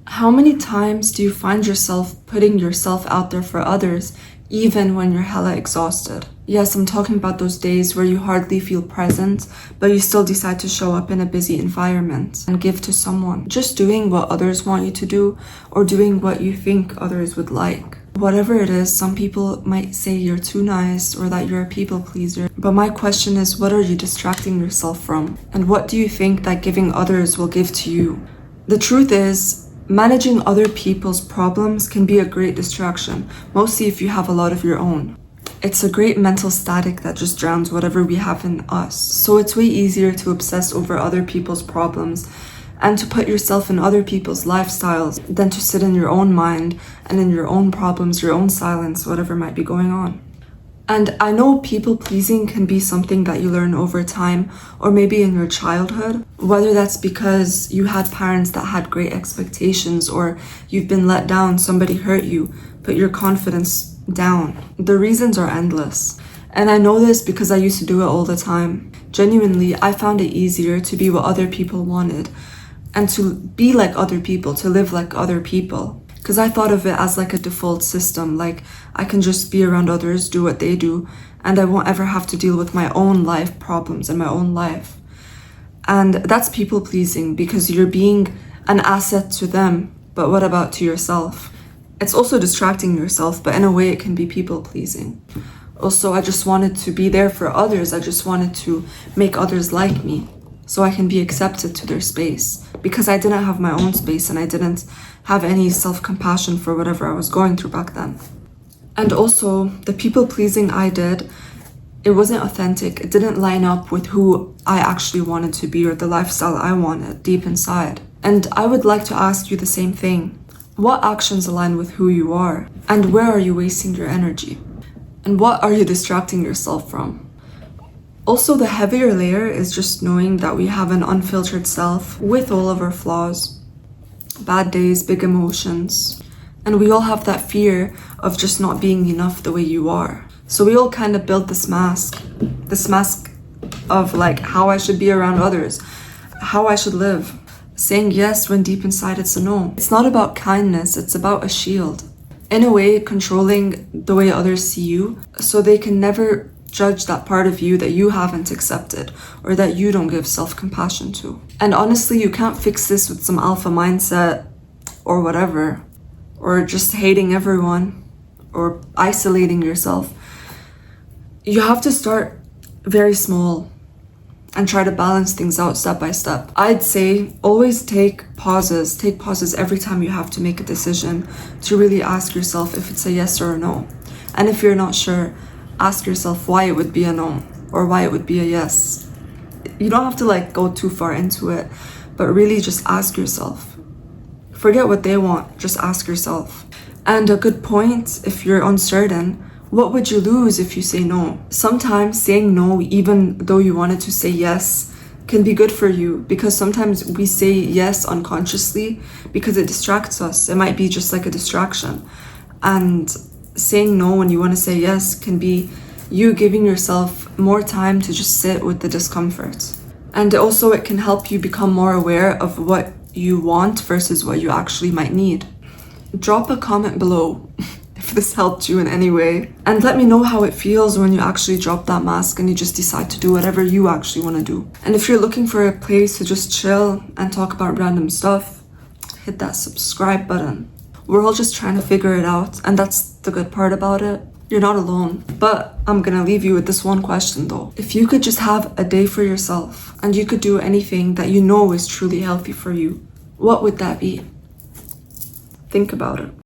How many times do you find yourself putting yourself out there for others, even when you're hella exhausted? Yes, I'm talking about those days where you hardly feel present, but you still decide to show up in a busy environment and give to someone. Just doing what others want you to do, or doing what you think others would like. Whatever it is, some people might say you're too nice or that you're a people pleaser. But my question is, what are you distracting yourself from? And what do you think that giving others will give to you? The truth is, managing other people's problems can be a great distraction, mostly if you have a lot of your own. It's a great mental static that just drowns whatever we have in us. So it's way easier to obsess over other people's problems and to put yourself in other people's lifestyles than to sit in your own mind and in your own problems, your own silence, whatever might be going on. And I know people pleasing can be something that you learn over time, or maybe in your childhood, whether that's because you had parents that had great expectations, or you've been let down, somebody hurt you, put your confidence down. The reasons are endless. And I know this because I used to do it all the time. Genuinely, I found it easier to be what other people wanted and to be like other people, to live like other people. Because I thought of it as like a default system, like I can just be around others, do what they do, and I won't ever have to deal with my own life problems in my own life. And that's people pleasing because you're being an asset to them, but what about to yourself? It's also distracting yourself, but in a way it can be people pleasing. Also, I just wanted to be there for others. I just wanted to make others like me so I can be accepted to their space, because I didn't have my own space and I didn't have any self-compassion for whatever I was going through back then. And also, the people-pleasing I did, it wasn't authentic. It didn't line up with who I actually wanted to be or the lifestyle I wanted deep inside. And I would like to ask you the same thing. What actions align with who you are? And where are you wasting your energy? And what are you distracting yourself from? Also, the heavier layer is just knowing that we have an unfiltered self with all of our flaws, bad days, big emotions, and we all have that fear of just not being enough the way you are. So we all kind of build this mask of like how I should be around others, how I should live, saying yes when deep inside it's a no. It's not about kindness, it's about a shield. In a way, controlling the way others see you so they can never judge that part of you that you haven't accepted or that you don't give self-compassion to. And honestly, you can't fix this with some alpha mindset or whatever, or just hating everyone or isolating yourself. You have to start very small and try to balance things out step by step. I'd say always take pauses every time you have to make a decision to really ask yourself if it's a yes or a no. And if you're not sure, ask yourself why it would be a no or why it would be a yes. You don't have to go too far into it, but really just ask yourself. Forget what they want, just ask yourself. And a good point, if you're uncertain, what would you lose if you say no? Sometimes saying no, even though you wanted to say yes, can be good for you, because sometimes we say yes unconsciously because it distracts us. It might be just like a distraction. And saying no when you want to say yes can be you giving yourself more time to just sit with the discomfort. And also it can help you become more aware of what you want versus what you actually might need. Drop a comment below if this helped you in any way, and let me know how it feels when you actually drop that mask and you just decide to do whatever you actually want to do. And if you're looking for a place to just chill and talk about random stuff, hit that subscribe button. We're all just trying to figure it out, and that's the good part about it. You're not alone. But I'm gonna leave you with this one question though. If you could just have a day for yourself and you could do anything that you know is truly healthy for you, what would that be? Think about it.